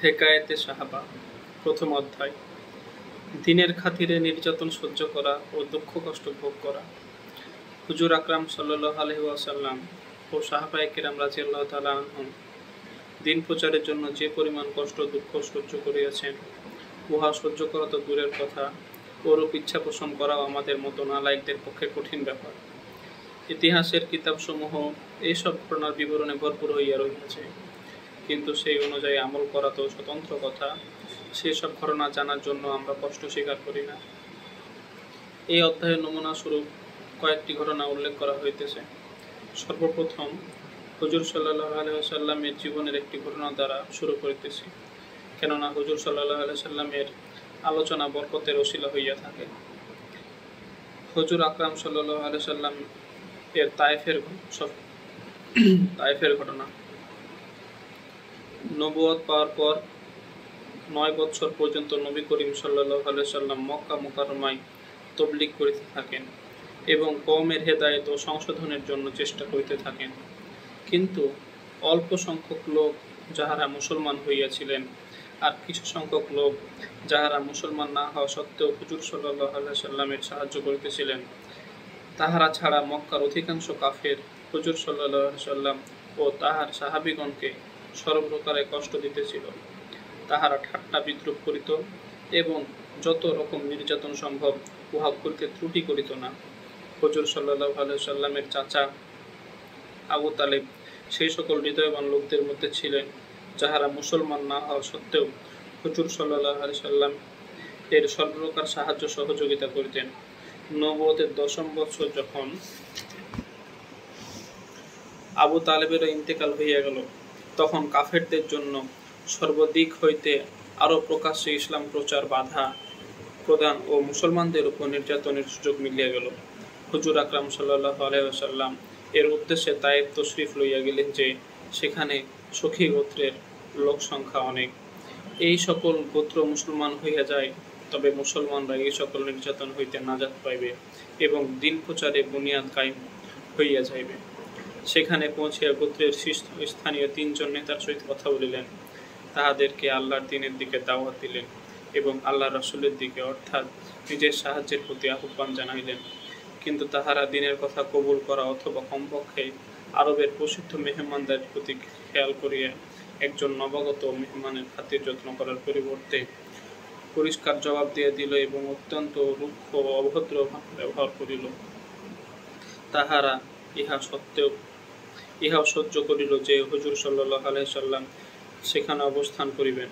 হেকায়েতে সাহাবা প্রথম অধ্যায়। দিনের খাতিরে নির্যাতন সহ্য করা ও দুঃখ কষ্ট ভোগ করা। হুজুর আকরাম সাল্লাল্লাহু আলাইহি ওয়াসাল্লাম ও সাহাবায়ে কেরাম রাদিয়াল্লাহু তাআলা আনহুম দিন প্রচারের জন্য যে পরিমাণ কষ্ট দুঃখ সহ্য করিয়াছেন, উহা সহ্য করা তো দূরের কথা, ওরূপ ইচ্ছা পোষণ করাও আমাদের মতো নালায়েকদের পক্ষে কঠিন ব্যাপার। ইতিহাসের কিতাবসমূহ এইসব ঘটনার বিবরণে ভরপুর হইয়া রহিয়াছে, কিন্তু সেই অনুযায়ী আমল করা তো স্বতন্ত্র কথা। সেসব ঘটনা জানার জন্য আমরা কষ্ট স্বীকার করি না। এই অধ্যায়ের নমুনা স্বরূপ কয়েকটি ঘটনা উল্লেখ করা হইতেছে। সর্বপ্রথম হুজুর সাল্লাল্লাহু আলাইহি ওয়াসাল্লামের জীবনের একটি ঘটনা দ্বারা শুরু করিতেছি, কেননা হুজুর সাল্লাল্লাহু আলাইহি ওয়াসাল্লামের আলোচনা বরকতের ওসিলা হইয়া থাকে। হুজুর আকরাম সাল্লাল্লাহু আলাইহি ওয়াসাল্লাম এর তায়েফের ঘটনা। নবুয়ত পাওয়ার পর 9 বছর পর্যন্ত নবী করিম সাল্লাল্লাহু আলাইহি ওয়াসাল্লাম মক্কা মুকাররমায় তাবলীগ করিতে থাকেন এবং কওমের হেদায়েত ও সংশোধনের জন্য চেষ্টা করিতে থাকেন। কিন্তু অল্প সংখ্যক লোক যাহারা মুসলমান হইয়াছিলেন আর কিছু সংখ্যক লোক যাহারা মুসলমান না হওয়া সত্ত্বেও হুজুর সাল্লাল্লাহু আলাইহি ওয়াসাল্লামের সাহায্য করিতেছিলেন, তাহারা ছাড়া মক্কার অধিকাংশ কাফের হুজুর সাল্লাল্লাহু আলাইহি ওয়াসাল্লাম ও তাহার সাহাবীগণকে সর্বপ্রকারে কষ্ট দিতেছিল। তাহারা ঠাট্টা বিদ্রূপ করিত এবং যত রকম নির্যাতন সম্ভব উহা করিতে ত্রুটি করিত না। হুজুর সাল্লাল্লাহু আলাইহি ওয়াসাল্লামের চাচা আবু তালেব সেই সকল হৃদয়বান লোকদের মধ্যে ছিলেন যাহারা মুসলমান না হওয়া সত্ত্বেও হুজুর সাল্লাল্লাহু আলাইহি ওয়াসাল্লাম এর সর্বপ্রকার সাহায্য সহযোগিতা করিতেন। নবুয়তের 10ম বছর যখন আবু তালেবের ইন্তেকাল হইয়া গেল, তখন কাফেরদের জন্য সর্বদিক হইতে আরো প্রকাশ্যে ইসলাম প্রচার বাধা প্রদান ও মুসলমানদের উপর নির্যাতনের সুযোগ মিলিয়া গেল। হুজুর আকরাম সাল্লাল্লাহু আলাইহি ওয়াসাল্লাম এর উদ্দেশ্যে তায়েফ তশরিফ লইয়া গেলেন যে সেখানে সখী গোত্রের লোক সংখ্যা অনেক। এই সকল গোত্র মুসলমান হইয়া যায়, তবে মুসলমানরা এই সকল নির্যাতন হইতে নাজাত পাইবে এবং দিন প্রচারে বুনিয়াদ কায়েম হইয়া যাইবে। সেখানে পৌঁছিয়া গোত্রের স্থানীয় 3 জন নেতার সহিত কথা বলিলেন, তাহাদেরকে আল্লাহর দ্বীনের দিকে দাওয়াত দিলেন এবং আল্লাহ রাসূলের দিকে অর্থাৎ নিজের সাহায্যের প্রতি আহ্বান জানাইলেন। কিন্তু তাহারা দ্বীনের কথা কবুল করা অথবা কমপক্ষে আরবের প্রসিদ্ধ মেহমানদের প্রতি খেয়াল করিয়া একজন নবাগত মেহমানের খাতির যত্ন করার পরিবর্তে পরিষ্কার জবাব দিয়া দিল এবং অত্যন্ত রুক্ষ ও অভদ্র ব্যবহার করিল। তাহারা ইহাও সহ্য করিল যে হুজুর সাল্লাল্লাহু আলাইহি ওয়াসাল্লাম সেখানে অবস্থান করিবেন।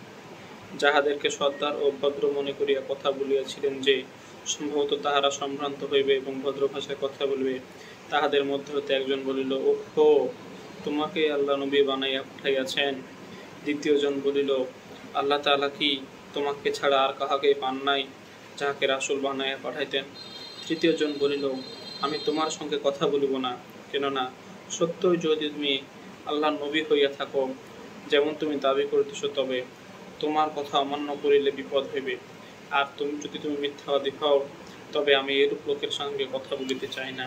যাহাদেরকে সর্দার ও ভদ্র মনে করিয়া কথা বলিয়াছিলেন যে সম্ভবত তাহারা সম্ভ্রান্ত হইবে এবং ভদ্র ভাষায় কথা বলিবে, তাহাদের মধ্যে হতে একজন বলিল, ওহো, তোমাকে আল্লাহ নবী বানাইয়া পাঠাইয়াছেন। দ্বিতীয় জন বলিল, আল্লাহ তাআলা কি তোমাকে ছাড়া আর কাহাকে পান নাই যাহাকে রাসূল বানাইয়া পাঠাইতেন? তৃতীয় জন বলিল, আমি তোমার সঙ্গে কথা বলিব না, কেননা সত্যই যদি তুমি আল্লাহর নবী হইয়া থাকো যেমন তুমি দাবি করিতেছ, তবে তোমার কথা অমান্য করিলে বিপদ হইবে, আর যদি তুমি মিথ্যাবাদী হও তবে আমি এরূপ লোকের সঙ্গে কথা বলিতে চাই না।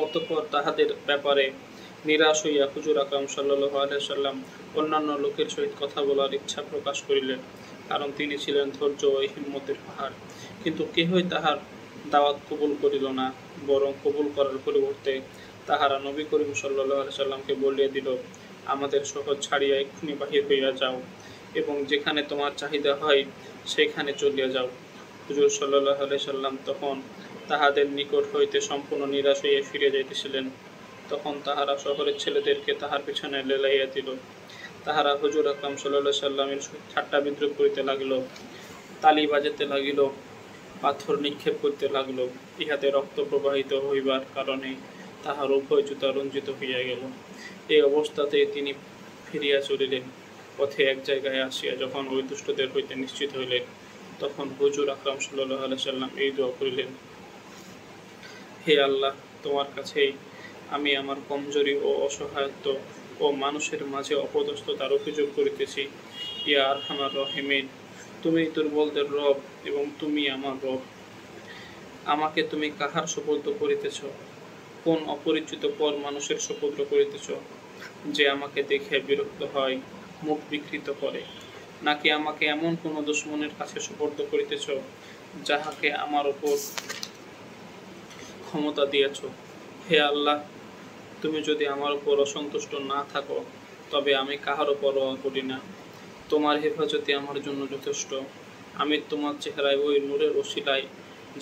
অতঃপর তাহাদের ব্যাপারে নিরাশ হইয়া হুজুর আকরাম সাল্লাল্লাহু আলাইহি ওয়াসাল্লাম অন্যান্য লোকের সহিত কথা বলার ইচ্ছা প্রকাশ করিলেন, কারণ তিনি ছিলেন ধৈর্য ও হিম্মতের পাহাড়। কিন্তু কেহই তাহার দাওয়াত কবুল করিল না, বরং কবুল করার পরিবর্তে তাহারা নবী করিম সাল্লাল্লাহু আলাইহি ওয়াসাল্লামকে বলিয়া দিল, আমাদের শহর ছাড়িয়া এক্ষুনি বাহির হইয়া যাও এবং যেখানে তোমার চাহিদা হয় সেইখানে চলিয়া যাও। হুজুর সাল্লাল্লাহু আলাইহি ওয়াসাল্লাম তখন তাহাদের নিকট হইতে সম্পূর্ণ নিরাশ হইয়া ফিরে যাইতেছিলেন। তখন তাহারা শহরের ছেলেদেরকে তাহার পিছনে লেলাইয়া দিল। তাহারা হুজুর আকরাম সাল্লাল্লাহু আলাইহি ওয়াসাল্লামের ঠাট্টা বিদ্রূপ করিতে লাগিল, তালি বাজাতে লাগিল, পাথর নিক্ষেপ করিতে লাগিল। ইহাতে রক্ত প্রবাহিত হইবার কারণে তাহার উভয় জুতা রঞ্জিত হইয়া গেল। এই অবস্থাতেই তিনি ফিরিয়া চলিলেন। পথে এক জায়গায় আসিয়া যখন ওই দুষ্টদের হইতে নিশ্চিত হইলেন, তখন হুজুর আকরাম সাল্লাল্লাহু আলাইহি ওয়াসাল্লাম এই দোয়া করিলেন, হে আল্লাহ, তোমার কাছেই আমি আমার কমজোরি ও অসহায়ত্ব ও মানুষের মাঝে অপদস্থতার অভিযোগ করিতেছি। ইয়া আরহামার রাহিমিন, তুমি দুর্বলদের রব এবং তুমি আমার রব। আমাকে তুমি কাহার সুপুর্দ করিতেছ? কোন অপরিচিত পর মানুষের সুপুর্দ করিতেছ, যে আমাকে দেখে বিরক্ত হয় মুখ বিকৃত করে, নাকি আমাকে এমন কোন দুশমনের কাছে সুপর্দ করিতেছ যাহাকে আমার উপর ক্ষমতা দিয়েছ? হে আল্লাহ, তুমি যদি আমার উপর অসন্তুষ্ট না থাকো তবে আমি কাহারও পরোয়া করি না। তোমার হেফাজতে আমার জন্য যথেষ্ট। আমি তোমার চেহারায় ওই নূরের ওসিলায়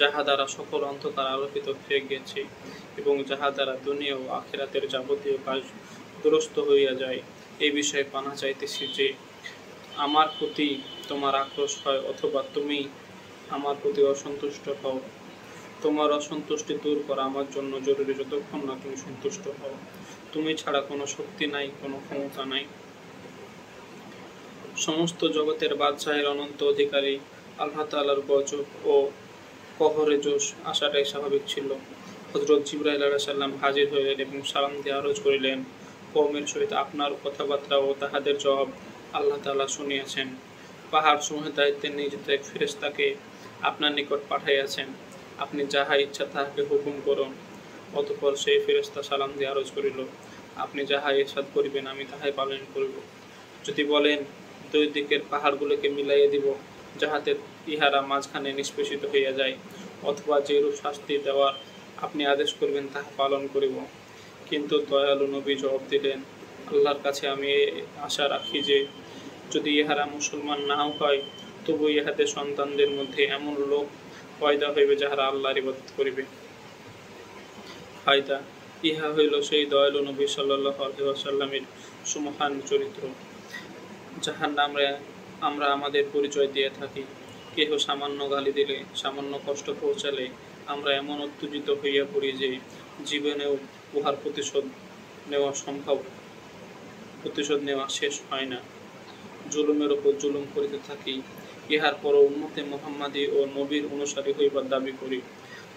যাহা দ্বারা সকল অন্ধকার আলোকিত হয়ে গিয়েছে এবং যাহা দ্বারা দুনিয়া ও আখিরাতের যাবতীয় কাজ দুরস্ত হইয়া যায়, এই বিষয়ে পানা চাইতেছি যে আমার প্রতি তোমার আক্রোশ হয় অথবা তুমি আমার প্রতি অসন্তুষ্ট হও। তোমার অসন্তুষ্টি দূর করা আমার জন্য জরুরি যতক্ষণ না তুমি সন্তুষ্ট হও। তুমি ছাড়া কোনো শক্তি নাই, কোনো ক্ষমতা নাই। সমস্ত জগতের বাদশাহের অনন্ত অধিকারী আল্লাহ তাআলার গজব ও কহরে জোশ আসাটাই স্বাভাবিক ছিল। হযরত জিবরাইল আলাইহিস সালাম হাজির হইলেন এবং সালাম দিয়ে আরজ করিলেন, কওমের সহিত আপনার কথাবার্তা ও তাহাদের জবাব আল্লাহ তাআলা শুনিয়াছেন। পাহাড় সমূহের দায়িত্বে নিয়োজিত এক ফেরেশতাকে আপনার নিকট পাঠাইয়াছেন। আপনি যাহা ইচ্ছা তাহাকে হুকুম করুন। অতঃপর সেই ফেরেশতা সালাম দিয়ে আরজ করিল, আপনি যাহা ইরশাদ করিবেন আমি তাহাই পালন করিব। যদি বলেন দুই দিকের পাহাড়গুলোকে মিলাইয়া দিব যাহাতে ইহারা মাঝখানে নিষ্পেষিত হইয়া যায়, অথবা যেরূপ শাস্তি দেওয়ার আপনি আদেশ করবেন তাহা পালন করিব। কিন্তু দয়ালু নবী জবাব দিলেন, আল্লাহর কাছে আমি আশা রাখি যে যদি ইহারা মুসলমান নাও হয় তবু ইহাদের সন্তানদের মধ্যে এমন লোক পয়দা হইবে যাহারা আল্লাহর ইবাদত করিবে। ফায়দা, ইহা হইল সেই দয়ালু নবী সাল্লাল্লাহু আলাইহি ওয়াসাল্লামের সুমহান চরিত্র, যাহার নামে আমরা আমাদের পরিচয় দিয়ে থাকি। কেহ সামান্য গালি দিলে, সামান্য কষ্ট পৌঁছালে আমরা এমন উত্তেজিত হইয়া পড়ি যে জীবনেও উহার প্রতিশোধ নেওয়া শেষ হয় না। জুলুমের উপর জুলুম করিতে থাকি, ইহার পর উম্মতে মুহাম্মাদী ও নবীর অনুসারী হইবার দাবি করি।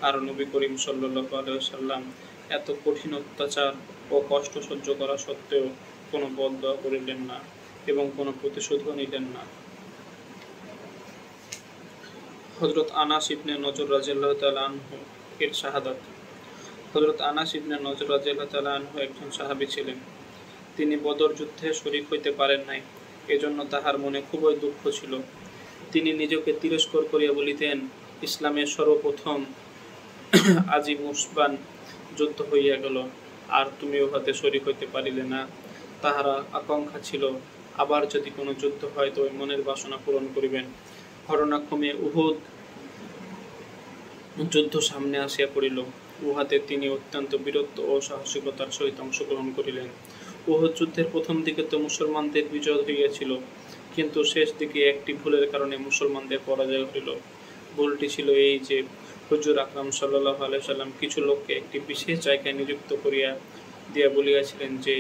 আর নবী করিম সাল্লাল্লাহু আলাইহি ওয়াসাল্লাম এত কঠিন অত্যাচার ও কষ্ট সহ্য করা সত্ত্বেও কোনো বদদোয়া করিলেন না এবং কোনো প্রতিশোধও নিলেন না। হযরত আনাস ইবনে নজর রাদিয়াল্লাহু তাআলা আনহু এর শাহাদাত। হযরত আনাস ইবনে নজর রাদিয়াল্লাহু তাআলা আনহু একজন সাহাবী ছিলেন। তিনি বদর যুদ্ধে শরীক হইতে পারেন নাই, এজন্য তাহার মনে খুবই দুঃখ ছিল। তিনি নিজেকে তিরস্কার করিয়া বলিতেন, ইসলামের সর্বপ্রথম আজি মুসবান যুদ্ধ হইয়া গেল, আর তুমি উহাতে শরীক হইতে পারিলে না। তাহারা আকাঙ্ক্ষা ছিল আবার যদি কোনো যুদ্ধ হয় তো ওই মনের বাসনা পূরণ করিবেন। ঘটনাক্রমে উহুদ যুদ্ধ সামনে আসিয়া পড়িল। উহাতে তিনি অত্যন্ত বীরত্ব ও সাহসিকতার সহিত অংশগ্রহণ করিলেন। উহুদ যুদ্ধের প্রথম দিকে তো মুসলমানদের বিজয় হইয়াছিল, কিন্তু শেষ দিকে একটি ভুলের কারণে মুসলমানদের পরাজয় হইল। ভুলটি ছিল এই যে হুজুর আকরাম সাল্লাল্লাহু আলাইহি সাল্লাম কিছু লোককে একটি বিশেষ জায়গায় নিযুক্ত করিয়া দিয়া বলিয়াছিলেন যে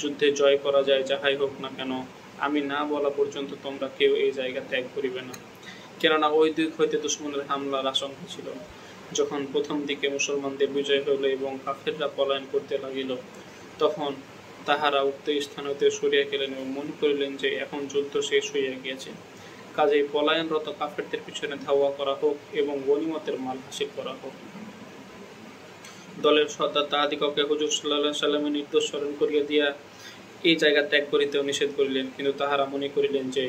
যুদ্ধে জয় করা যায় যাহাই হোক না কেন, আমি না বলা পর্যন্ত তোমরা কেউ এই জায়গা ত্যাগ করিবে না। কেননা ওই দিক হইতে দুশমনের হামলার আশঙ্কা ছিল। যখন প্রথম দিকে মুসলমানদের বিজয় হইল এবং কাফেররা পলায়ন করতে লাগিল, তখন তাহারা উক্ত স্থান হইতে সরিয়া গেলেন এবং মনে করিলেন যে এখন যুদ্ধ শেষ হইয়া গিয়াছে, কাজেই পলায়নরত কাফেরদের পিছনে ধাওয়া করা হোক এবং গনিমতের মাল হাসিল করা হোক। দলের সর্দার তাহাদিগকে হুজুর সাল্লাল্লাহু আলাইহি সাল্লামের নির্দেশ স্মরণ করিয়া দিয়া এই জায়গা ত্যাগ করিতেও নিষেধ করিলেন, কিন্তু তাহারা মনে করিলেন যে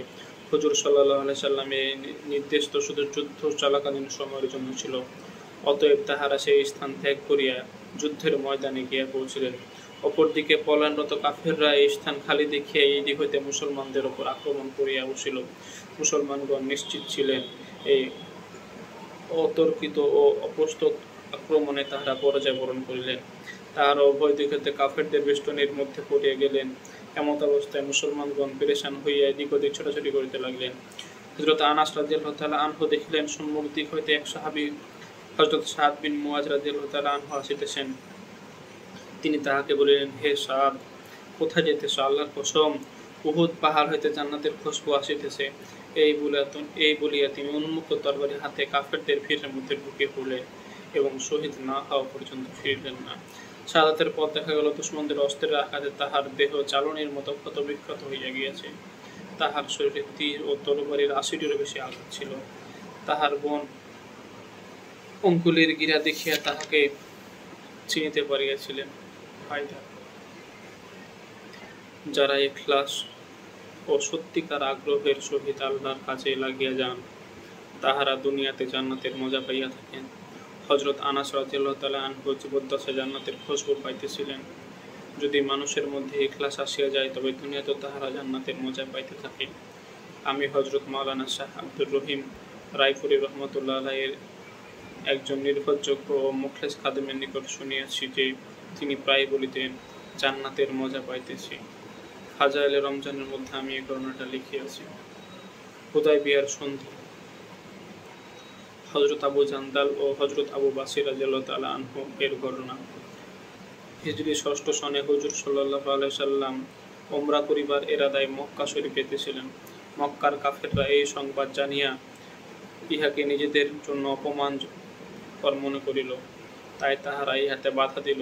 হুজুর সাল্লাল্লাহু আলাইহি সাল্লামের নির্দেশ তো শুধু যুদ্ধ চলাকালীন সময়ের জন্য ছিল। অতএব তাহারা সেই স্থান ত্যাগ করিয়া যুদ্ধের ময়দানে গিয়া পৌঁছিলেন। অপরদিকে পলায়নরত কাফেররা এই স্থান খালি দেখিয়া এই দিক হইতে মুসলমানদের উপর আক্রমণ করিয়া বসিল। মুসলমানগণ নিশ্চিত ছিলেন এই অতর্কিত ও অপ্রস্তুত আক্রমণে তাহারা পরাজয় বরণ করিলেন। তাহারা উভয় দিক হইতে কাফেরদের বেষ্টনীর মধ্যে পড়িয়া গেলেন। এমত অবস্থায় মুসলমানগণ পেরেশান হইয়া এদিক ওদিক ছোটাছুটি করিতে লাগলেন। হযরত আনাস রাদিয়াল্লাহু তাআলা আনহু দেখিলেন সম্মুখ দিক হইতে এক সাহাবী হযরত সাদ বিন মুআজ রাদিয়াল্লাহু তাআলা আনহু আসিতেছেন। তিনি তাহাকে বলিলেন, হে সাদ, কোথায় যাইতেছ? আল্লাহর কসম, উহুদ পাহাড় হইতে জান্নাতের খুশবু আসিতেছে। এই বলিয়া তিনি উন্মুক্ত তরবারি হাতে কাফেরদের ভিড়ের মধ্যে ঢুকে পড়লেন এবং শহীদ না হওয়া পর্যন্ত ফিরিলেন না। শাহাদাতের পর দেখা গেল দুশমনদের অস্ত্রের আঘাতে তাহার দেহ চালনির মতো ক্ষতবিক্ষত হইয়া গিয়াছে। তাহার শরীরে তীর ও তরবারির ৮০টিরও বেশি আঘাত ছিল। তাহার বোন অঙ্কুলির গিরা দেখিয়া তাহাকে চিনিতে পারিয়াছিলেন। ফায়দা, যারা ইখলাস ও সত্যিকার আগ্রহের সহিত আল্লাহর কাজে লাগিয়া যান, তাহারা দুনিয়াতে জান্নাতের মজা পাইয়া থাকেন। হযরত আনাস রাদিয়াল্লাহু তাআলা আনহু জীবদ্দশায় জান্নাতের খুশবু পাইতেছিলেন। যদি মানুষের মধ্যে ইখলাস আসিয়া যায়, তবে দুনিয়াতেও তাহারা জান্নাতের মজা পাইতে থাকে। আমি হযরত মাওলানা শাহ আব্দুর রহিম রায়পুরী রহমতুল্লাহ আলাইহির একজন নির্ভরযোগ্য ও মুখলেস খাদেমের নিকট শুনিয়াছি যে, তিনি প্রায় বলিতেন, জান্নাতের মজা পাইতেছি। ফাজায়েলে রমজানের মধ্যে আমি এই ঘটনাটা লিখিয়াছি। হুদায়বিয়ার সন্ধি। হযরত আবু জান্দাল ও হযরত আবু বাসির রাদিয়াল্লাহু তাআলা আনহু এর ঘটনা। হিজরি ৬ষ্ঠ সনে হুজুর সাল্লাল্লাহু আলাইহি সাল্লাম উমরা করিবার এরাদায় মক্কা শরীফে ছিলেন। মক্কার কাফেররা এই সংবাদ জানিয়া ইহাকে নিজেদের জন্য অপমানকর মনে করিল, তাই তাহারা ইহাতে বাধা দিল।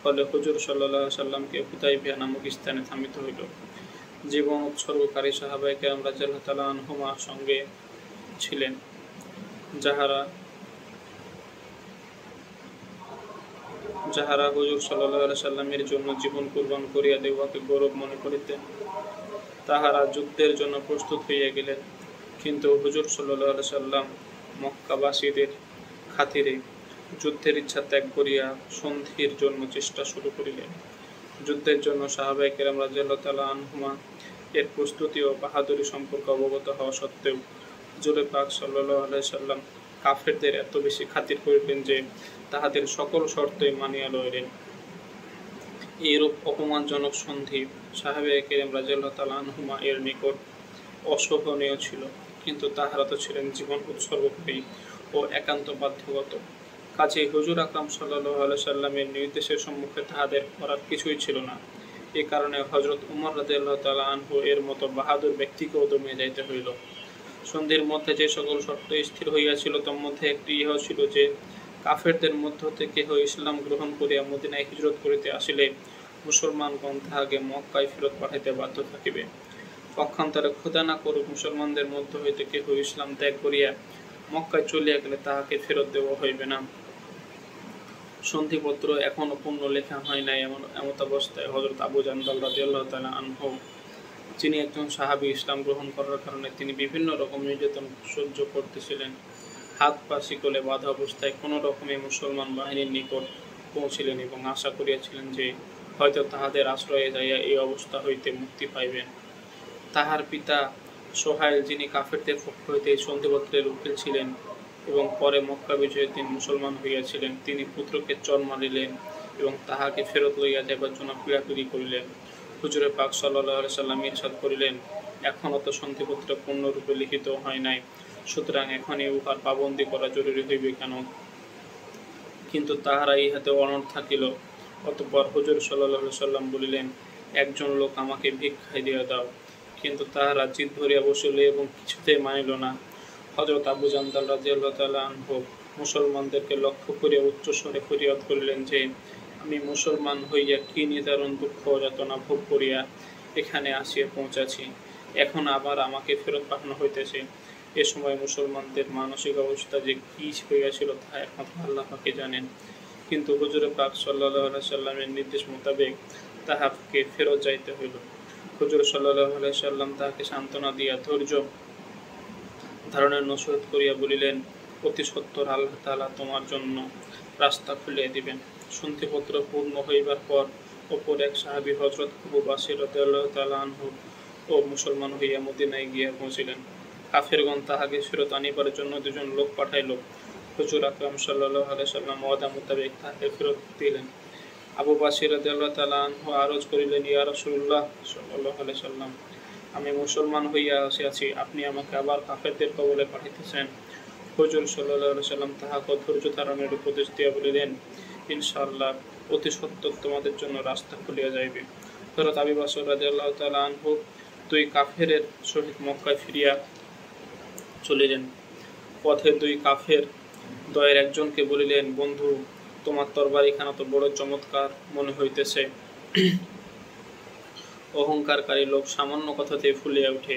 ফলে হুজুর সাল্লাল্লাহু আলাইহি সাল্লামকে হুদায়বিয়া নামক স্থানে থামিতে হইল। জীবন উৎসর্গকারী সাহাবায়ে কেরাম রাদিয়াল্লাহু তাআলা আনহুমা সঙ্গে ছিলেন, যাহারা হুজুর সাল্লাল্লাহু আলাইহি সাল্লামের জন্য জীবন কুরবান করিয়া দেওয়াকে গৌরব মনে করিতেন। তাহারা যুদ্ধের জন্য প্রস্তুত হইয়া গেলেন, কিন্তু হুজুর সাল্লাল্লাহু আলাইহি সাল্লাম মক্কাবাসীদের খাতিরে যুদ্ধের ইচ্ছা ত্যাগ করিয়া সন্ধির জন্য চেষ্টা শুরু করিলেন। যুদ্ধের জন্য সাহাবায়ে কেরাম রাদিয়াল্লাহু তাআলা আনহুমা এর প্রস্তুতি ও বাহাদুরি সম্পর্কে অবগত হওয়া সত্ত্বেও হুজুর পাক সাল্লাল্লাহু আলাইহি সাল্লাম কাফেরদের এত বেশি খাতির করিলেন যে তাহাদের সকল শর্তই মানিয়া লইলেন। এইরূপ অপমানজনক সন্ধি সাহাবায়ে কেরাম রাদিয়াল্লাহু তাআলা আনহুমা এর নিকট অসহনীয় ছিল, কিন্তু তাহারা তো ছিলেন জীবন উৎসর্গকারী ও একান্ত বাধ্যগত। কাজেই হুজুর আকরাম সাল্লাল্লাহু আলাইহি সাল্লামের নির্দেশের সম্মুখে তাহাদের করার কিছুই ছিল না। এ কারণে হযরত উমর রাদিয়াল্লাহু তাআলা আনহু এর মতো বাহাদুর ব্যক্তিকেও দমিয়ে যাইতে হইল। সন্ধির মধ্যে যে সকল শর্ত স্থির হইয়াছিল, তন্মধ্যে একটি ইহাও ছিল যে, কাফেরদের মধ্য হতে কেহ ইসলাম গ্রহণ করিয়া মদিনায় হিজরত করিতে আসিলে মুসলমানগণ তাহাকে মক্কায় ফেরত পাঠাইতে বাধ্য থাকিবে। পক্ষান্তরে খোদা না করুক, মুসলমানদের মধ্য হইতে কেহ ইসলাম ত্যাগ করিয়া মক্কায় চলিয়া গেলে তাহাকে ফেরত দেওয়া হইবে না। সন্ধিপত্র এখনও পূর্ণ লেখা হয় নাই। এমতাবস্থায় হযরত আবু জান্দাল রাদিয়াল্লাহু তাআলা আনহু, যিনি একজন সাহাবী, ইসলাম গ্রহণ করার কারণে তিনি বিভিন্ন রকম নির্যাতন সহ্য করতেছিলেন। হাত পা শিকলে বাঁধা অবস্থায় কোনো রকমে মুসলমান বাহিনীর নিকট পৌঁছিলেন এবং আশা করিয়াছিলেন যে হয়তো তাহাদের আশ্রয়ে যাইয়া এই অবস্থা হইতে মুক্তি পাইবেন। তাহার পিতা সোহাইল, যিনি কাফেরদের পক্ষ হইতে এই সন্ধিপত্রের উকিল ছিলেন এবং পরে মক্কা বিজয়ের দিন মুসলমান হইয়াছিলেন, তিনি পুত্রকে চর মারিলেন এবং তাহাকে ফেরত লইয়া যাইবার জন্য পীড়াপিড়ি করিলেন। হুজুরে পাক সাল্লাল্লাহু আলাইহি সাল্লাম ইরশাদ করিলেন, এখনও তো সন্ধিপত্র পূর্ণরূপে লিখিত হয় নাই, সুতরাং এখনই উহার পাবন্দি করা জরুরি হইবে কেন? কিন্তু তাহারা ইহাতে অনড় থাকিল। অতঃপর হুজুর সাল্লাল্লাহু আলাইহি সাল্লাম বলিলেন, একজন লোক আমাকে ভিক্ষায় দিয়া দাও। কিন্তু তাহারা জিদ ধরিয়া বসিল এবং কিছুতেই মানিল না। হযরত আবু জান্দাল রাদিয়াল্লাহু তাআলা আনহু মুসলমানদেরকে লক্ষ্য করিয়া উচ্চস্বরে ফরিয়াদ করিলেন যে, আমি মুসলমান হইয়া কি নিদারুণ দুঃখ যাতনা ভোগ করিয়া এখানে আসিয়া পৌঁছাছি, এখন আবার আমাকে ফেরত পাঠানো হইতেছে। এ সময় মুসলমানদের মানসিক অবস্থা যে কি হইয়াছিল তা একমাত্র আল্লাহ পাকই জানেন। কিন্তু হুজুরে পাক সাল্লাল্লাহু আলাইহি সাল্লামের নির্দেশ মোতাবেক তাহাকে ফেরত যাইতে হইল। হুজুর সাল্লাল্লাহু আলাইহি সাল্লাম তাহাকে সান্ত্বনা দিয়া ধৈর্য ধারণের নসিহত করিয়া বলিলেন, অতি সত্বর আল্লাহ তাআলা তোমার জন্য রাস্তা খুলিয়া দিবেন। সন্ধিপত্র পূর্ণ হইবার পর অপর এক সাহাবী হযরত আবু বাসির রাদিয়াল্লাহু তাআলা আনহু ও মুসলমান হইয়া মদিনায় গিয়া পৌঁছিলেন। কাফেরগণ তাহাকে ফেরত আনিবার জন্য দুজন লোক পাঠাইল। হুজুর আকরাম সাল্লাল্লাহু আলাইহি সাল্লাম ওয়াদা মোতাবেক তাহাকে ফেরত দিলেন। আবু বাসির রাদিয়াল্লাহু তাআলা আনহু আরজ করিলেন, ইয়া রাসূলুল্লাহ সাল্লাল্লাহু আলাইহি সাল্লাম, আমি মুসলমান হইয়া আসিয়াছি, আপনি আমাকে আবার কাফেরদের কবলে পাঠাইতেছেন। হুজুর সাল্লাল্লাহু আলাইহি সাল্লাম তাহাকে ধৈর্য ধারণের উপদেশ দিয়া বলিলেন, ইনশাআল্লাহ অতি সত্বর তোমাদের জন্য রাস্তা খুলিয়া যাইবে। হযরত আবু বকর রাদিয়াল্লাহু তাআলা আনহু দুই কাফেরের সহিত মক্কায় ফিরিয়া চলিলেন। পথে দুই কাফের দ্বয়ের একজনকে বলিলেন, বন্ধু, তোমার তরবারিখানা তো বড় চমৎকার মনে হইতেছে। অহংকারকারী লোক সামান্য কথাতেই ফুলিয়া উঠে।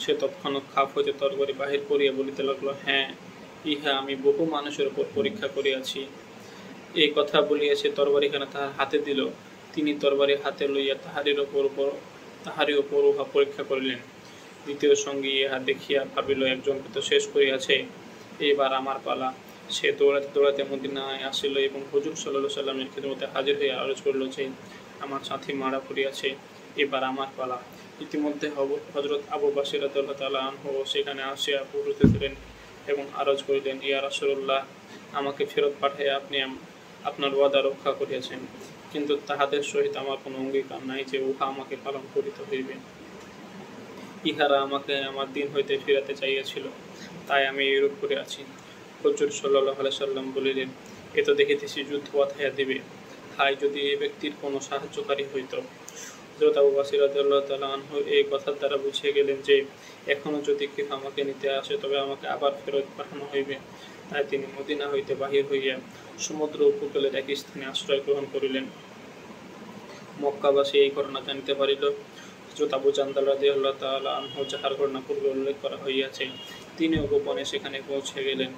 সে তৎক্ষণাৎ খাপ হইতে তরবারি বাহির করিয়া বলিতে লাগল, হ্যাঁ, ইহা আমি বহু মানুষের উপর পরীক্ষা করিয়াছি। এই কথা বলিয়া সে তরবারিখানা তাহার হাতে দিল। তিনি তরবারি হাতে লইয়া তাহারির উপর তাহারই উপর উহা পরীক্ষা করিলেন। দ্বিতীয় সঙ্গী ইহা দেখিয়া ভাবিল, একজনকে তো শেষ করিয়াছে, এইবার আমার পালা। সে দৌড়াতে দৌড়াতে মদিনায় আসিল এবং হুজুর সাল্লাল্লাহু সাল্লামের খিদমতে হাজির হইয়া আরজ করিল যে, আমার সাথী মারা পড়িয়াছে, এবার আমার পালা। ইতিমধ্যে হযরত আবু বকর রাদিয়াল্লাহু তাআলা আনহু সেখানে আসিয়া উপস্থিত হইলেন এবং আরজ করিলেন, ইয়া রাসূলুল্লাহ, আমাকে ফেরত পাঠাইয়া আপনি আপনার ওয়াদা রক্ষা করিয়াছেন, কিন্তু তাহাদের সহিত আমার কোনো অঙ্গীকার নাই যে উহা আমাকে পালন করিতে হইবে। ইহারা আমাকে আমার দিন হইতে ফিরাতে চাইয়াছিল, তাই আমি এইরূপ করিয়াছি। হুজুর সাল্লাল্লাহু আলাইহি সাল্লাম বলিলেন, এ তো দেখিতেছি যুদ্ধ বাধাইয়া দিবে। হায়, যদি এই ব্যক্তির কোনো সাহায্যকারী হইত। হযরত আবু বকর রাদিয়াল্লাহু তাআলা আনহু এই কথার দ্বারা বুঝিয়া গেলেন যে এখনো যদি কেহ আমাকে নিতে আসে তবে আমাকে আবার ফেরত পাঠানো হইবে। তাই তিনি মদিনা হইতে বাহির হইয়া সমুদ্র উপকূলের এক স্থানে আশ্রয় গ্রহণ করিলেন। মক্কাবাসী এই ঘটনা জানিতে পারিল। হযরত আবু জান্দাল রাদিয়াল্লাহু তাআলা আনহু, যাহার ঘটনা পূর্বে উল্লেখ করা হইয়াছে, তিনিও গোপনে সেখানে পৌঁছে গেলেন।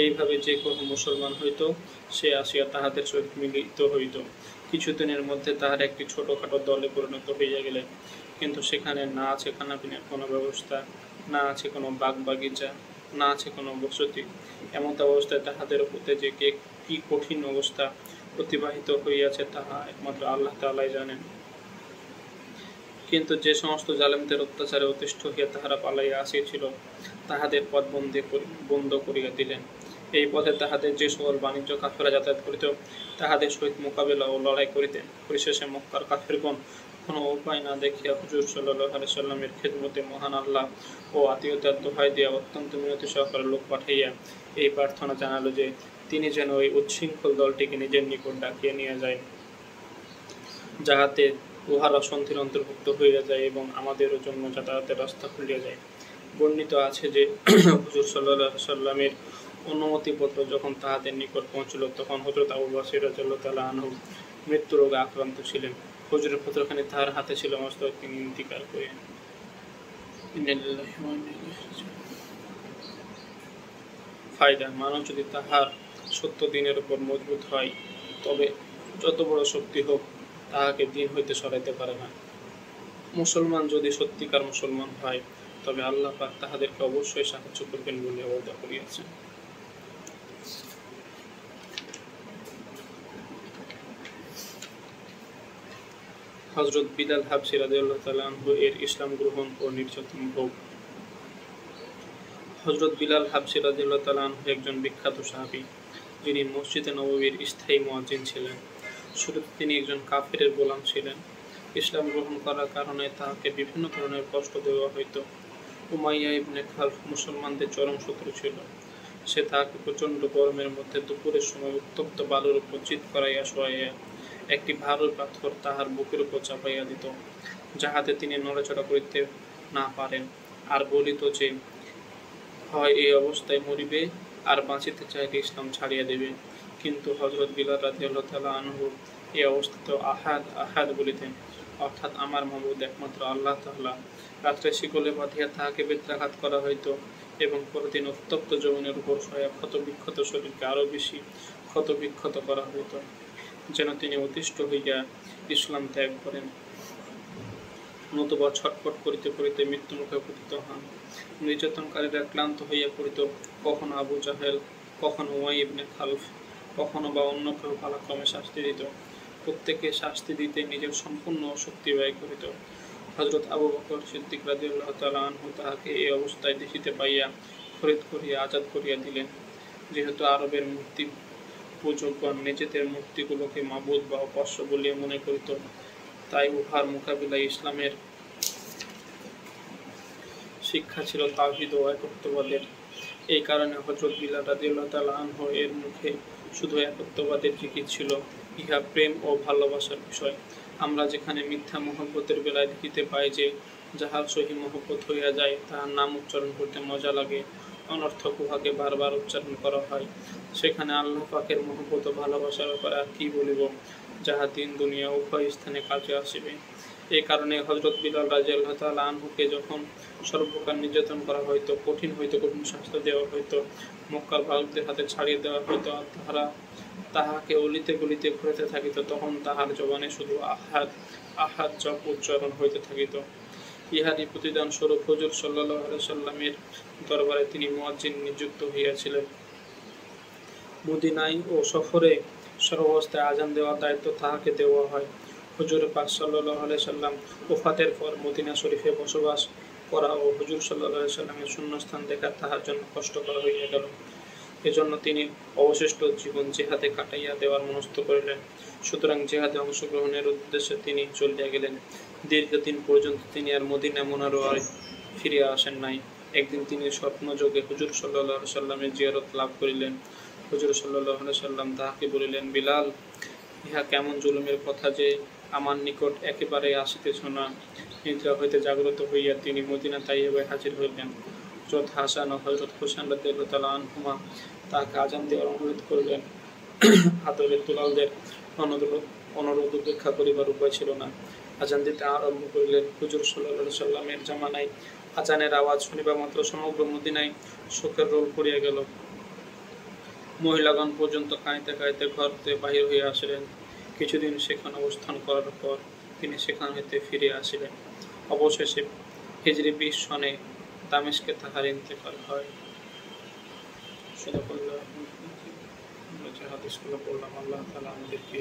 এইভাবে যে কোনো মুসলমান হইত, সে আসিয়া তাহাদের সহিত মিলিত হইত। কিছুদিনের মধ্যে তাহার একটি ছোটখাটো দলে পরিণত হইয়া গেলেন, কিন্তু সেখানে না আছে খানাপিনার কোনো ব্যবস্থা, না আছে কোনো বাগ বাগিচা, না আছে কোনো বসতি। এমত অবস্থায় তাহাদের উপরে যে কি কঠিন অবস্থা অতিবাহিত হইয়াছে তাহা একমাত্র আল্লাহ তাআলাই জানেন। কিন্তু যে সমস্ত জালেমদের অত্যাচারে অতিষ্ঠ হইয়া তাহারা পালাইয়া আসিয়াছিল, তাহাদের পথ বন্ধ করিয়া দিলেন। এই পথে তাহাদের যে সকল বাণিজ্য কাফেররা যাতায়াত করিত, তাহাদের সহিত মোকাবিলা ও লড়াই করিতেন। পরিশেষে মক্কার কাফেরগণ কোনো উপায় না দেখিয়া হুজুর সাল্লাল্লাহু আলাইহি সাল্লামের খিদমতে মহান আল্লাহ ও আত্মীয়তার দোহাই দিয়া অত্যন্ত মিনতি সহকারে লোক পাঠাইয়া এই প্রার্থনা জানালো যে তিনি যেন ওই উচ্ছৃঙ্খল দলটিকে নিজের নিকট ডাকিয়ে নিয়ে যায়, যাহাতে উহারা সন্ধির অন্তর্ভুক্ত হইয়া যায় এবং আমাদেরও জন্য যাতায়াতের রাস্তা খুলিয়া যায়। বর্ণিত আছে যে হুজুর সাল্লাল্লাহু আলাইহি সাল্লামের অনুমতিপত্র যখন তাহাদের নিকট পৌঁছিল, তখন হযরত আবু বকর রাদিয়াল্লাহু তাআলা আনহু মৃত্যু রোগে আক্রান্ত ছিলেন। হুজুরের পত্রখানি তাহার হাতে ছিল, মস্তক তিনি ইন্তিকাল করিলেন। ফায়দা: মানুষ যদি তাহার সত্য দিনের উপর মজবুত হয়, তবে যত বড় শক্তি হোক তাহাকে দিন হইতে সরাইতে পারে না। মুসলমান যদি সত্যিকার মুসলমান হয়, তবে আল্লাহ পাক তাহাদেরকে অবশ্যই সাহায্য করবেন বলে ওয়াদা করিয়াছেন। হযরত বিলাল হাবশী রাদিয়াল্লাহু তাআলা আনহু এর ইসলাম গ্রহণ ও নির্যাতন ভোগ। হযরত বিলাল হাবশী রাদিয়াল্লাহু তাআলা আনহু একজন বিখ্যাত সাহাবী, যিনি মসজিদে নববীর স্থায়ী মুয়াজ্জিন ছিলেন। শুরুতে তিনি একজন কাফেরের গোলাম ছিলেন। ইসলাম গ্রহণ করার কারণে তাহাকে বিভিন্ন ধরনের কষ্ট দেওয়া হইত। উমাইয়া ইবনে খালফ মুসলমানদের চরম শত্রু ছিল। সে তাহাকে প্রচণ্ড গরমের মধ্যে দুপুরের সময় উত্তপ্ত বালুর উপর চিৎ করাইয়া শোয়াইয়া একটি ভারী পাথর তাহার বুকের উপর চাপাইয়া দিত, যাহাতে তিনি নড়াচড়া করিতে না পারেন, আর বলিত যে হয় এই অবস্থায় মরিবে, আর বাঁচিতে চাইলে ইসলাম ছাড়িয়া দেবে। কিন্তু হযরত বিলাল রাদিয়াল্লাহু তাআলা আনহু এই অবস্থাতেও আহাদ আহাদ বলিতেন, অর্থাৎ আমার মাবুদ একমাত্র আল্লাহ তাআলা। রাত্রে শিকলে বাঁধিয়া তাহাকে বেত্রাঘাত করা হইত এবং পরদিন উত্তপ্ত যৌবনের উপর শোয়া ক্ষতবিক্ষত শরীরকে আরও বেশি ক্ষতবিক্ষত করা হইত, যেন তিনি অতিষ্ঠ হইয়া ইসলাম ত্যাগ করেন, নতুবা ছটফট করিতে করিতে মৃত্যুমুখে পতিত হন। নির্যাতনকারীরা ক্লান্ত হইয়া পড়িত। কখনো আবু জাহেল, কখনো উমাইয়া ইবনে খালফ, কখনো বা অন্য কেউ পালাক্রমে শাস্তি দিত। প্রত্যেকে শাস্তি দিতে নিজের সম্পূর্ণ শক্তি ব্যয় করিত। হযরত আবু বকর সিদ্দিক রাদিয়াল্লাহু তাআলা আনহু তাহাকে এই অবস্থায় দেখিতে পাইয়া খরিদ করিয়া আজাদ করিয়া দিলেন। যেহেতু আরবের মূর্তি পূজকগণ নিজেদের মূর্তিগুলোকে মাবুদ বা উপাস্য বলিয়া মনে করিত, তাই উহার মোকাবিলায় ইসলামের শিক্ষা ছিল তাওহীদ ও একত্ববাদের। এই কারণে হযরত বিলাল রাদিয়াল্লাহু তাআলা আনহু এর মুখে শুধু একত্ববাদের জিকির ছিল। ইহা প্রেম ও ভালোবাসার বিষয়। আমরা যেখানে মিথ্যা মহব্বতের বেলায় দেখিতে পাই যে যাহার সহি মহব্বত হইয়া যায়, তাহার নাম উচ্চারণ করতে মজা লাগে, অনর্থক উহাকে বারবার উচ্চারণ করা হয়, সেখানে আল্লাহ পাকের মহব্বত ও ভালোবাসার ব্যাপারে আর কি বলিব, যাহা দিন দুনিয়া উভয় স্থানে কাজে আসিবে। এই কারণে হযরত বিলাল রাদিয়াল্লাহু তাআলা আনহুকে যখন সর্বপ্রকার নির্যাতন করা হইতো, কঠিন শাস্তি দেওয়া হইতো, মক্কার বালকদের হাতে ছাড়িয়ে দেওয়া হইতো, আর তাহাকে অলিতে গলিতে ঘুরাতে থাকিত, তখন তাহার জবানে শুধু আহাদ আহাদ জপ উচ্চারণ হইতে থাকিত। ইহারই প্রতিদান স্বরূপ হুজুর সাল্লাল্লাহু আলাইহি ওয়াসাল্লামের দরবারে তিনি মুয়াজ্জিন নিযুক্ত হইয়াছিলেন। মদিনায় ও সফরে সর্বাবস্থায় আজান দেওয়ার দায়িত্ব তাহাকে দেওয়া হয়। হুজুর পাক সাল্লাল্লাহু আলাইহি ওয়াসাল্লাম ওফাতের পর মদিনা শরীফে বসবাস করা ও হুজুর সাল্লাল্লাহু আলাইহি ওয়াসাল্লামের শূন্যস্থান দেখা তাহার জন্য কষ্টকর হইয়া গেল। এজন্য তিনি অবশিষ্ট জীবন জিহাদে কাটাইয়া দেওয়ার মনস্থ করিলেন। সুতরাং জিহাদে অংশগ্রহণের উদ্দেশ্যে তিনি চলিয়া গেলেন। দীর্ঘদিন পর্যন্ত তিনি আর মদিনা মুনাওয়ারায় ফিরিয়া আসেন নাই। একদিন তিনি স্বপ্নযোগে হুজুর সাল্লাল্লাহু আলাইহি ওয়াসাল্লামের জিয়ারত লাভ করিলেন। হুজুর সাল্লাল্লাহু আলাইহি ওয়াসাল্লাম তাহাকে বলিলেন, বিলাল, ইহা কেমন জুলুমের কথা যে আমার নিকট একেবারে আসিতেছ না। নিদ্রা হইতে জাগ্রত হইয়া তিনি মদিনা তাইয়্যিবায় হাজির হইলেন। হযরত হাসান ও হযরত হুসাইন রাদিয়াল্লাহু তাআলা আনহুমা তাহাকে আজান দেওয়ার অনুরোধ করিলেন। আদরের দুলালদের অনুরোধ উপেক্ষা করিবার উপায় ছিল না। আজান দিতে আরম্ভ করিলেন। হুজুর সাল্লাল্লাহু আলাইহি ওয়াসাল্লামের জামানায় আজানের আওয়াজ শুনিবা মাত্র সমগ্র মদিনায় শোকের রোল পড়িয়া গেল। মহিলাগণ পর্যন্ত কাঁদিতে কাঁদিতে ঘর হতে বাহির হইয়া আসিলেন। কিছুদিন সেখানে অবস্থান করার পর তিনি সেখান হইতে ফিরে আসিলেন। অবশেষে হিজরি 20 সনে দামেস্কে তাহার ইন্তেকাল হয়। আমরা যে হাদিসগুলো বললাম, আল্লাহ তাআলা আমাদেরকে